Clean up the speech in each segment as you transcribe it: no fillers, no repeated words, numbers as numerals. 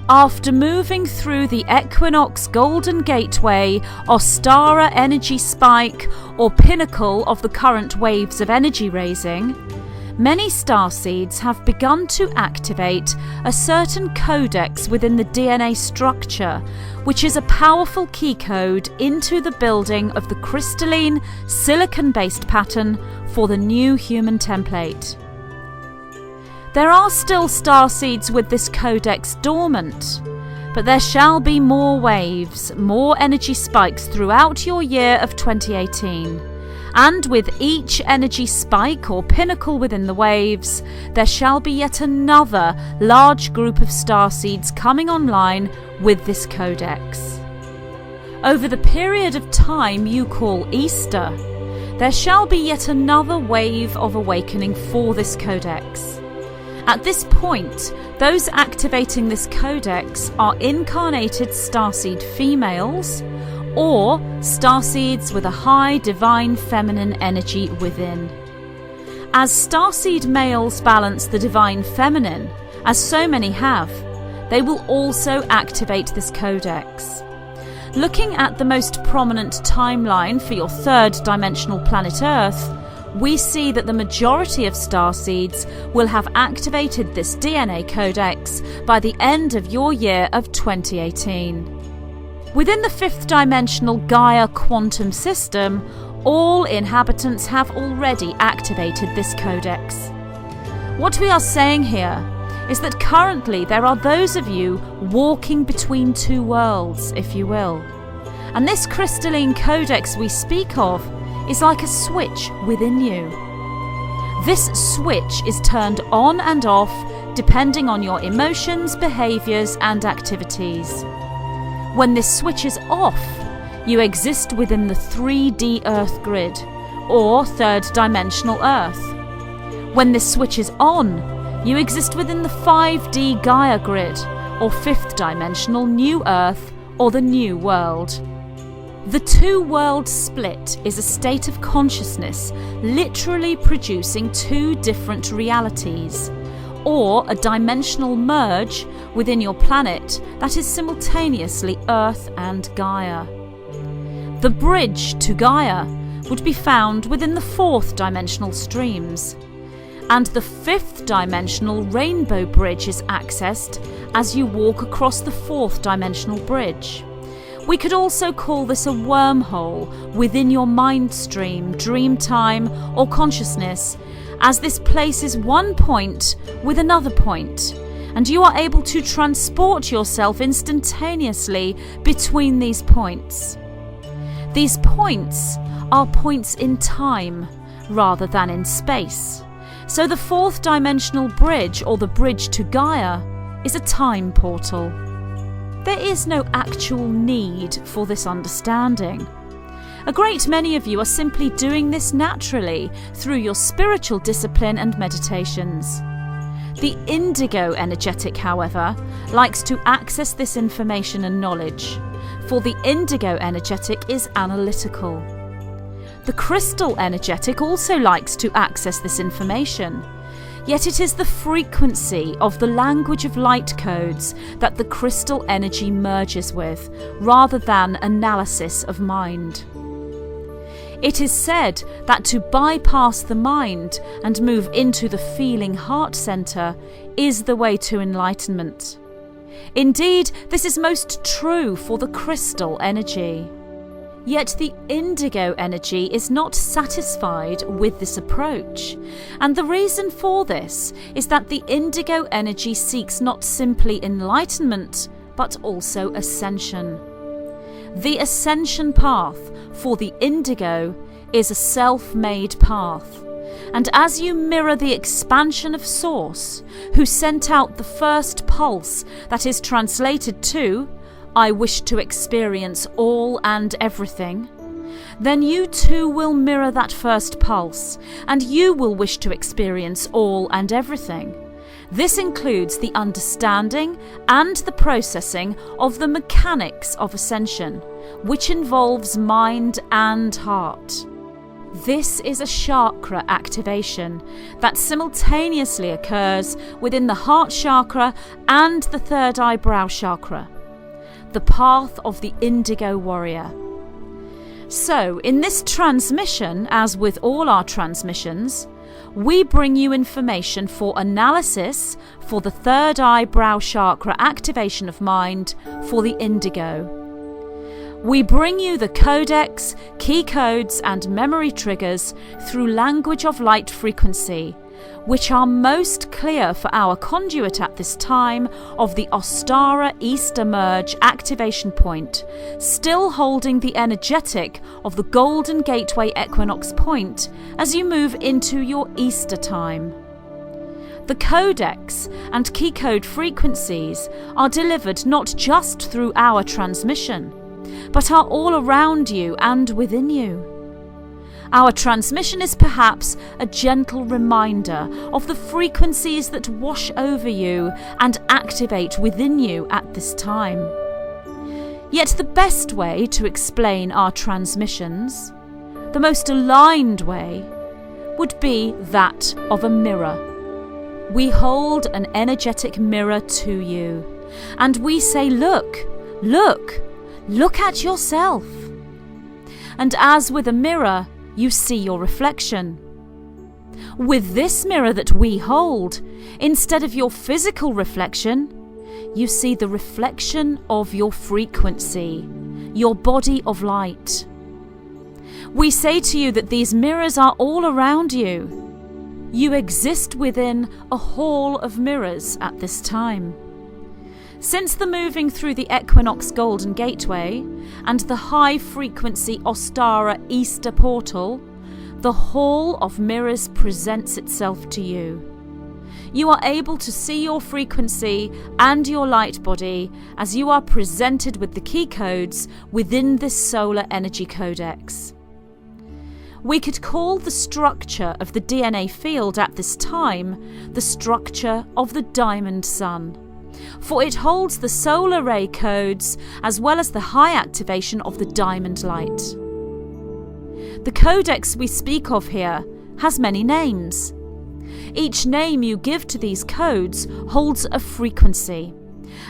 After moving through the Equinox Golden Gateway, Ostara energy spike, or pinnacle of the current waves of energy raising, many starseeds have begun to activate a certain codex within the DNA structure, which is a powerful keycode into the building of the crystalline, silicon-based pattern for the new human template. There are still starseeds with this codex dormant, but there shall be more waves, more energy spikes throughout your year of 2018. And with each energy spike or pinnacle within the waves, there shall be yet another large group of starseeds coming online with this codex. Over the period of time you call Easter, there shall be yet another wave of awakening for this codex. At this point, those activating this codex are incarnated starseed females or starseeds with a high divine feminine energy within. As starseed males balance the divine feminine, as so many have, they will also activate this codex. Looking at the most prominent timeline for your third dimensional planet Earth, we see that the majority of starseeds will have activated this DNA codex by the end of your year of 2018. Within the fifth dimensional Gaia quantum system, all inhabitants have already activated this codex. What we are saying here is that currently there are those of you walking between two worlds, if you will. And this crystalline codex we speak of is like a switch within you. This switch is turned on and off depending on your emotions, behaviours and activities. When this switch is off, you exist within the 3D Earth grid, or third dimensional Earth. When this switch is on, you exist within the 5D Gaia grid, or fifth dimensional New Earth, or the New World. The two-world split is a state of consciousness literally producing two different realities, or a dimensional merge within your planet that is simultaneously Earth and Gaia. The bridge to Gaia would be found within the fourth dimensional streams, and the fifth dimensional rainbow bridge is accessed as you walk across the fourth dimensional bridge. We could also call this a wormhole within your mind stream, dream time, or consciousness, as this places one point with another point, and you are able to transport yourself instantaneously between these points. These points are points in time rather than in space, so the fourth dimensional bridge, or the bridge to Gaia, is a time portal. There is no actual need for this understanding. A great many of you are simply doing this naturally through your spiritual discipline and meditations. The indigo energetic, however, likes to access this information and knowledge, for the indigo energetic is analytical. The crystal energetic also likes to access this information, yet it is the frequency of the language of light codes that the crystal energy merges with, rather than analysis of mind. It is said that to bypass the mind and move into the feeling heart center is the way to enlightenment. Indeed, this is most true for the crystal energy. Yet the indigo energy is not satisfied with this approach, and the reason for this is that the indigo energy seeks not simply enlightenment, but also ascension. The ascension path for the indigo is a self-made path, and as you mirror the expansion of Source, who sent out the first pulse that is translated to "I wish to experience all and everything," then you too will mirror that first pulse, and you will wish to experience all and everything. This includes the understanding and the processing of the mechanics of ascension, which involves mind and heart. This is a chakra activation that simultaneously occurs within the heart chakra and the third eyebrow chakra, the path of the indigo warrior. So, in this transmission, as with all our transmissions, we bring you information for analysis for the third eyebrow chakra activation of mind for the indigo. We bring you the codex, key codes and memory triggers through language of light frequency, which are most clear for our conduit at this time of the Ostara Easter Merge activation point, still holding the energetic of the Golden Gateway Equinox point as you move into your Easter time. The codex and key code frequencies are delivered not just through our transmission, but are all around you and within you. Our transmission is perhaps a gentle reminder of the frequencies that wash over you and activate within you at this time. Yet the best way to explain our transmissions, the most aligned way, would be that of a mirror. We hold an energetic mirror to you, and we say, look at yourself. And as with a mirror, you see your reflection. With this mirror that we hold, instead of your physical reflection, you see the reflection of your frequency, your body of light. We say to you that these mirrors are all around you. You exist within a hall of mirrors at this time. Since the moving through the Equinox Golden Gateway and the high-frequency Ostara Easter portal, the Hall of Mirrors presents itself to you. You are able to see your frequency and your light body as you are presented with the key codes within this solar energy codex. We could call the structure of the DNA field at this time the structure of the diamond sun, for it holds the solar ray codes as well as the high activation of the diamond light. The codex we speak of here has many names. Each name you give to these codes holds a frequency,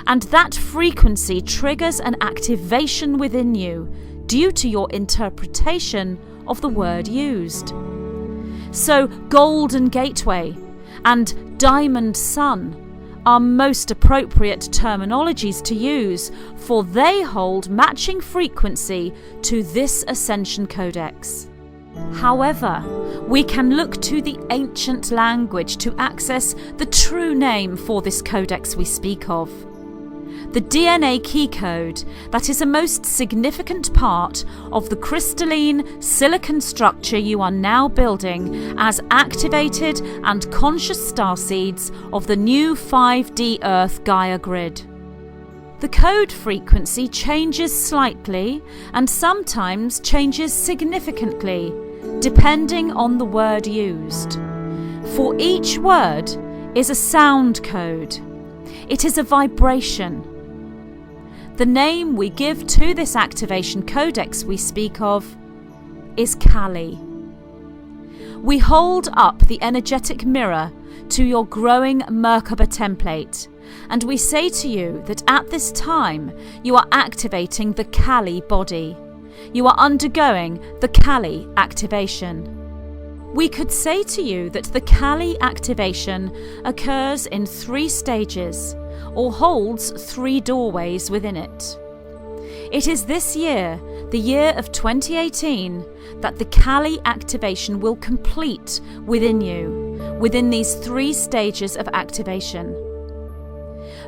and that frequency triggers an activation within you due to your interpretation of the word used. So Golden Gateway and Diamond Sun are most appropriate terminologies to use, for they hold matching frequency to this Ascension Codex. However, we can look to the ancient language to access the true name for this codex we speak of. The DNA key code that is a most significant part of the crystalline silicon structure you are now building as activated and conscious starseeds of the new 5D Earth Gaia grid. The code frequency changes slightly and sometimes changes significantly, depending on the word used. For each word is a sound code. It is a vibration. The name we give to this activation codex we speak of is Kali. We hold up the energetic mirror to your growing Merkaba template, and we say to you that at this time you are activating the Kali body. You are undergoing the Kali activation. We could say to you that the Kali activation occurs in 3 stages, or holds 3 doorways within it. It is this year, the year of 2018, that the Kali activation will complete within you, within these 3 stages of activation.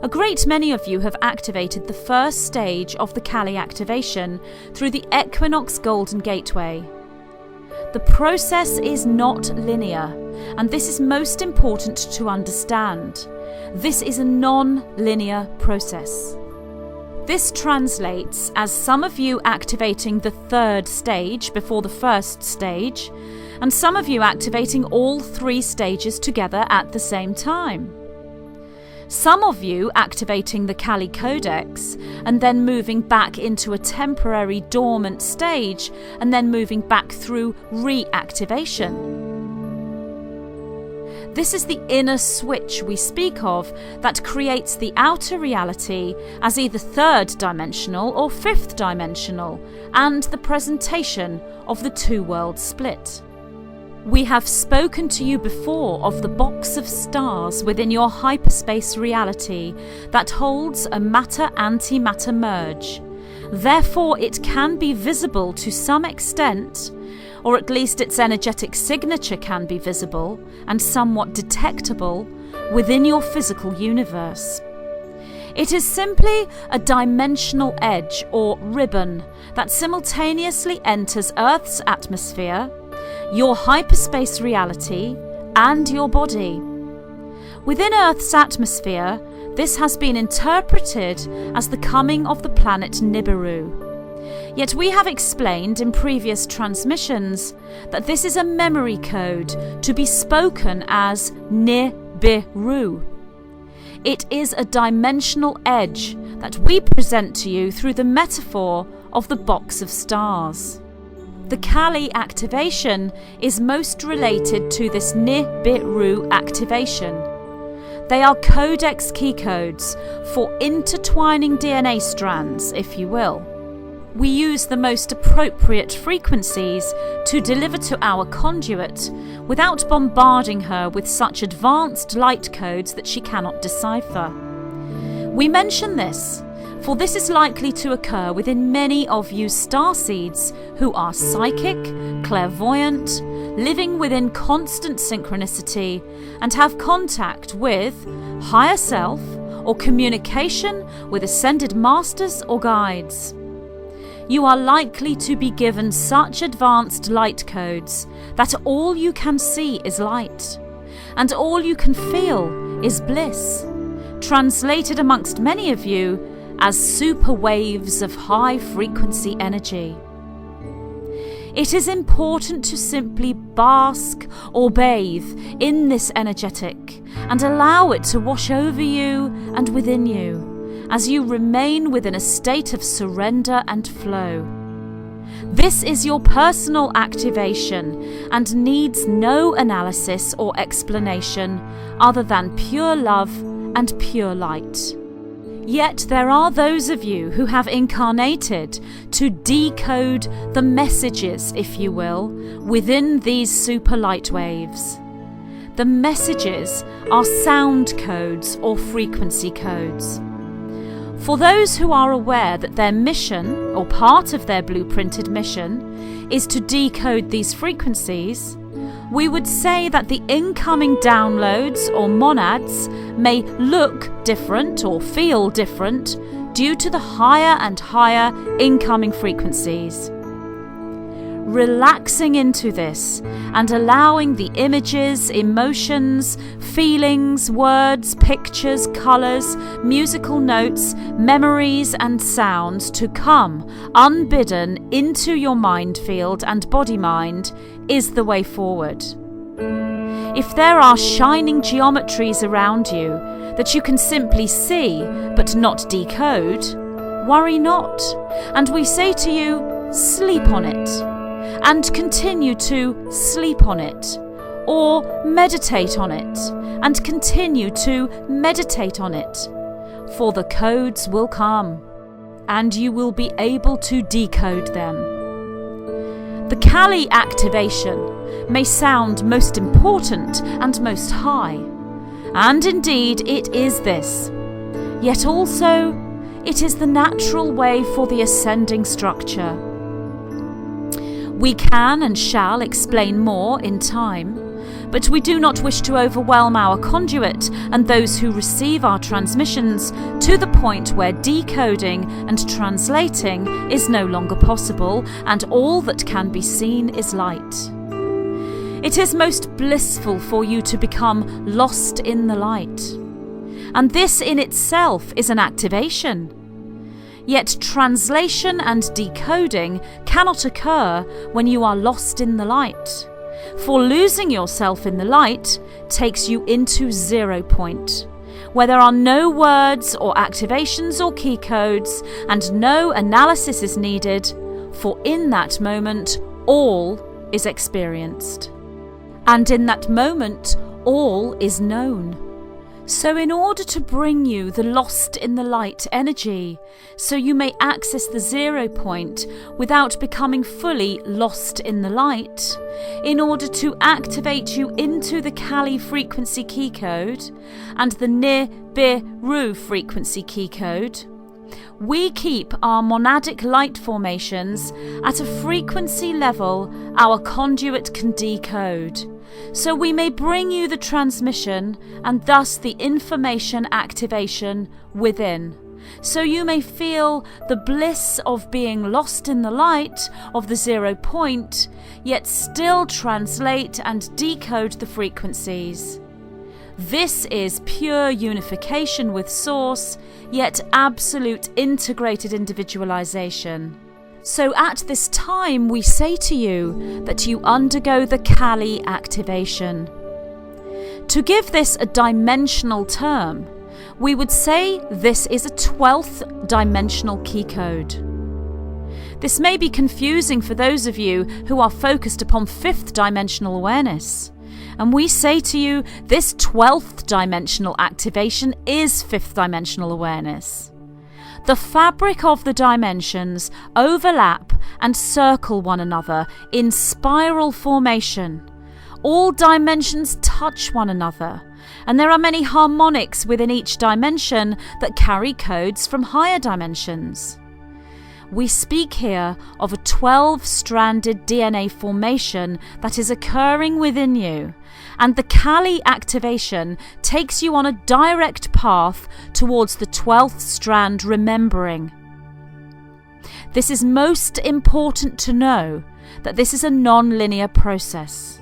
A great many of you have activated the first stage of the Kali activation through the Equinox Golden Gateway. The process is not linear, and this is most important to understand. This is a non-linear process. This translates as some of you activating the 3rd stage before the 1st stage, and some of you activating all 3 stages together at the same time. Some of you activating the Kali codex and then moving back into a temporary dormant stage and then moving back through reactivation. This is the inner switch we speak of that creates the outer reality as either third dimensional or fifth dimensional, and the presentation of the two-world split. We have spoken to you before of the box of stars within your hyperspace reality that holds a matter-antimatter merge. Therefore, it can be visible to some extent, or at least its energetic signature can be visible and somewhat detectable within your physical universe. It is simply a dimensional edge or ribbon that simultaneously enters Earth's atmosphere, your hyperspace reality, and your body. Within Earth's atmosphere, this has been interpreted as the coming of the planet Nibiru. Yet we have explained in previous transmissions that this is a memory code to be spoken as Nibiru. It is a dimensional edge that we present to you through the metaphor of the box of stars. The Kali activation is most related to this Nibiru activation. They are codex keycodes for intertwining DNA strands, if you will. We use the most appropriate frequencies to deliver to our conduit without bombarding her with such advanced light codes that she cannot decipher. We mention this, for this is likely to occur within many of you starseeds who are psychic, clairvoyant, living within constant synchronicity, and have contact with higher self or communication with ascended masters or guides. You are likely to be given such advanced light codes that all you can see is light, and all you can feel is bliss, translated amongst many of you as super waves of high-frequency energy. It is important to simply bask or bathe in this energetic and allow it to wash over you and within you, as you remain within a state of surrender and flow. This is your personal activation and needs no analysis or explanation other than pure love and pure light. Yet there are those of you who have incarnated to decode the messages, if you will, within these super light waves. The messages are sound codes or frequency codes. For those who are aware that their mission, or part of their blueprinted mission, is to decode these frequencies, we would say that the incoming downloads or monads may look different or feel different due to the higher and higher incoming frequencies. Relaxing into this and allowing the images, emotions, feelings, words, pictures, colours, musical notes, memories and sounds to come unbidden into your mind field and body mind is the way forward. If there are shining geometries around you that you can simply see but not decode, worry not, and we say to you, sleep on it. And continue to sleep on it, or meditate on it, and continue to meditate on it, for the codes will come, and you will be able to decode them. The Kali activation may sound most important and most high, and indeed it is this, yet also it is the natural way for the ascending structure. We can and shall explain more in time, but we do not wish to overwhelm our conduit and those who receive our transmissions to the point where decoding and translating is no longer possible and all that can be seen is light. It is most blissful for you to become lost in the light, and this in itself is an activation. Yet translation and decoding cannot occur when you are lost in the light, for losing yourself in the light takes you into 0 point, where there are no words or activations or key codes and no analysis is needed, for in that moment all is experienced. And in that moment all is known. So in order to bring you the lost in the light energy, so you may access the 0 point without becoming fully lost in the light, in order to activate you into the Kali frequency key code and the Nibiru frequency key code, we keep our monadic light formations at a frequency level our conduit can decode, so we may bring you the transmission and thus the information activation within, so you may feel the bliss of being lost in the light of the 0 point, yet still translate and decode the frequencies. This is pure unification with Source, yet absolute integrated individualization. So at this time we say to you that you undergo the Kali activation. To give this a dimensional term, we would say this is a 12th dimensional key code. This may be confusing for those of you who are focused upon 5th dimensional awareness. And we say to you, this 12th dimensional activation is 5th dimensional awareness. The fabric of the dimensions overlap and circle one another in spiral formation. All dimensions touch one another, and there are many harmonics within each dimension that carry codes from higher dimensions. We speak here of a 12-stranded DNA formation that is occurring within you, and the Kali activation takes you on a direct path towards the 12th strand remembering. This is most important to know that this is a non-linear process.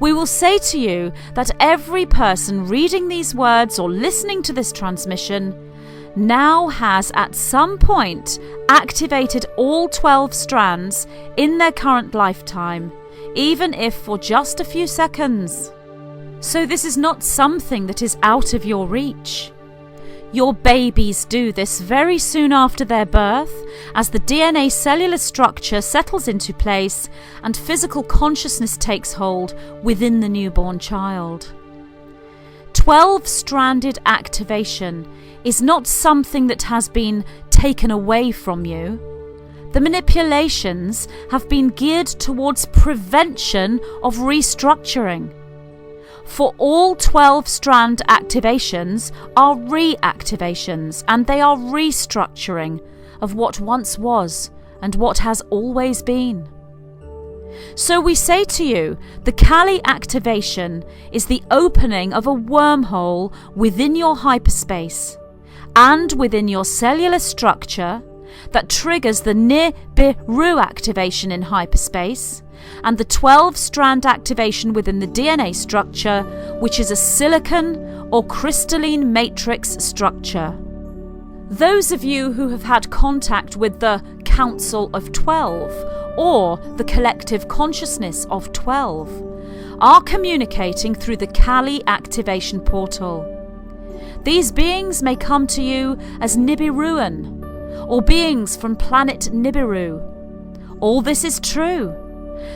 We will say to you that every person reading these words or listening to this transmission now has at some point activated all 12 strands in their current lifetime, even if for just a few seconds. So this is not something that is out of your reach. Your babies do this very soon after their birth, as the DNA cellular structure settles into place and physical consciousness takes hold within the newborn child. 12-stranded activation is not something that has been taken away from you. The manipulations have been geared towards prevention of restructuring. For all 12-strand activations are reactivations, and they are restructuring of what once was and what has always been. So we say to you, the Kali activation is the opening of a wormhole within your hyperspace and within your cellular structure that triggers the Nibiru activation in hyperspace and the 12-strand activation within the DNA structure, which is a silicon or crystalline matrix structure. Those of you who have had contact with the Council of 12 or the collective consciousness of 12 are communicating through the Kali activation portal. These beings may come to you as Nibiruan or beings from planet Nibiru. All this is true.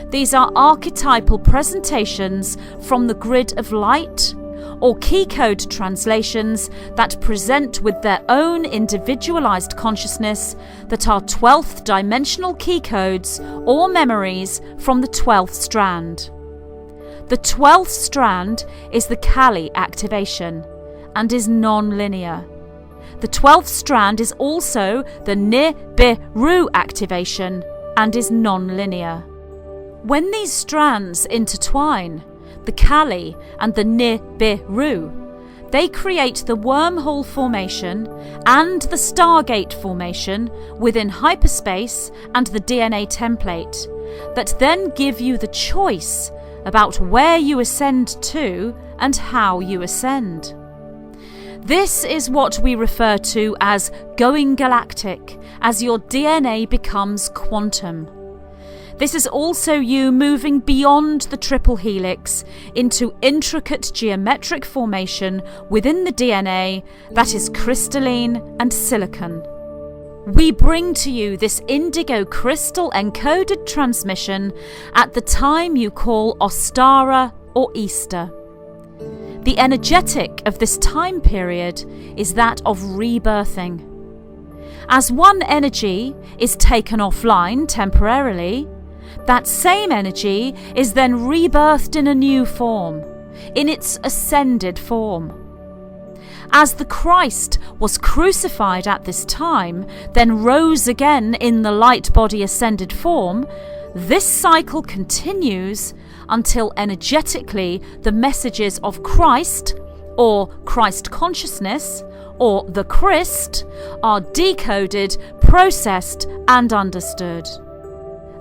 These are archetypal presentations from the grid of light or keycode translations that present with their own individualized consciousness that are 12th dimensional keycodes or memories from the 12th strand. The 12th strand is the Kali activation and is non-linear. The 12th strand is also the Nibiru activation and is non-linear. When these strands intertwine, the Kali and the Nibiru, they create the wormhole formation and the Stargate formation within hyperspace and the DNA template that then give you the choice about where you ascend to and how you ascend. This is what we refer to as going galactic as your DNA becomes quantum. This is also you moving beyond the triple helix into intricate geometric formation within the DNA that is crystalline and silicon. We bring to you this indigo crystal encoded transmission at the time you call Ostara or Easter. The energetic of this time period is that of rebirthing. As one energy is taken offline temporarily, that same energy is then rebirthed in a new form, in its ascended form. As the Christ was crucified at this time, then rose again in the light body ascended form, this cycle continues until energetically the messages of Christ, or Christ consciousness, or the Christ, are decoded, processed, and understood.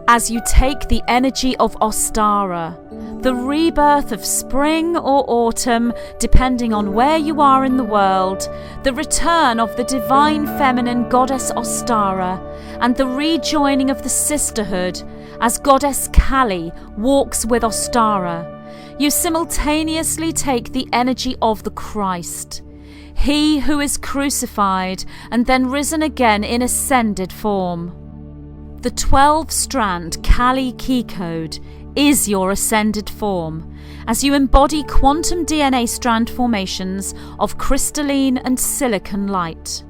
As you take the energy of Ostara, the rebirth of spring or autumn, depending on where you are in the world, the return of the divine feminine goddess Ostara, and the rejoining of the sisterhood as goddess Kali walks with Ostara, you simultaneously take the energy of the Christ, he who is crucified and then risen again in ascended form. The 12-strand Kali keycode is your ascended form, as you embody quantum DNA strand formations of crystalline and silicon light.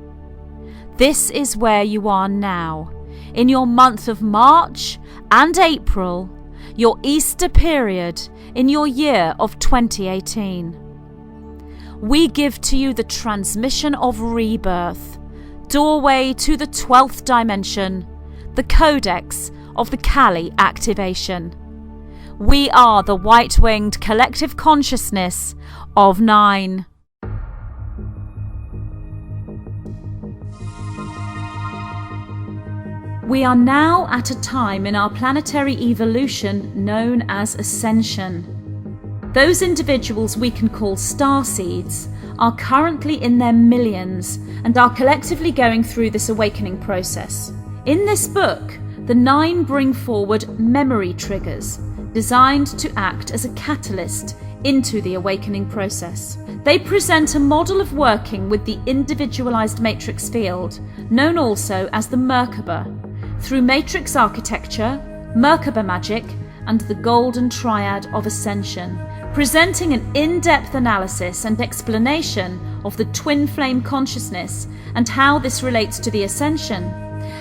This is where you are now, in your month of March and April, your Easter period in your year of 2018. We give to you the transmission of rebirth, doorway to the 12th dimension, the codex of the Kali activation. We are the white-winged collective consciousness of 9. We are now at a time in our planetary evolution known as ascension. Those individuals we can call starseeds are currently in their millions and are collectively going through this awakening process. In this book, the 9 bring forward memory triggers designed to act as a catalyst into the awakening process. They present a model of working with the individualized matrix field, known also as the Merkaba, through matrix architecture, Merkaba magic, and the golden triad of ascension, presenting an in-depth analysis and explanation of the twin flame consciousness and how this relates to the ascension,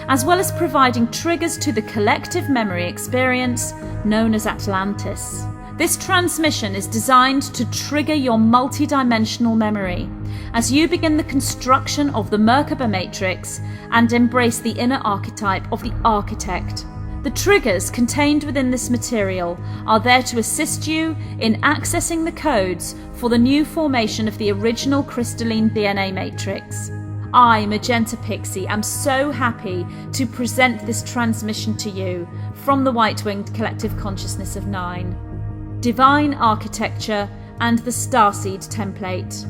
as well as providing triggers to the collective memory experience known as Atlantis. This transmission is designed to trigger your multidimensional memory as you begin the construction of the Merkaba matrix and embrace the inner archetype of the architect. The triggers contained within this material are there to assist you in accessing the codes for the new formation of the original crystalline DNA matrix. I, Magenta Pixie, am so happy to present this transmission to you from the white-winged collective consciousness of 9, divine architecture and the starseed template.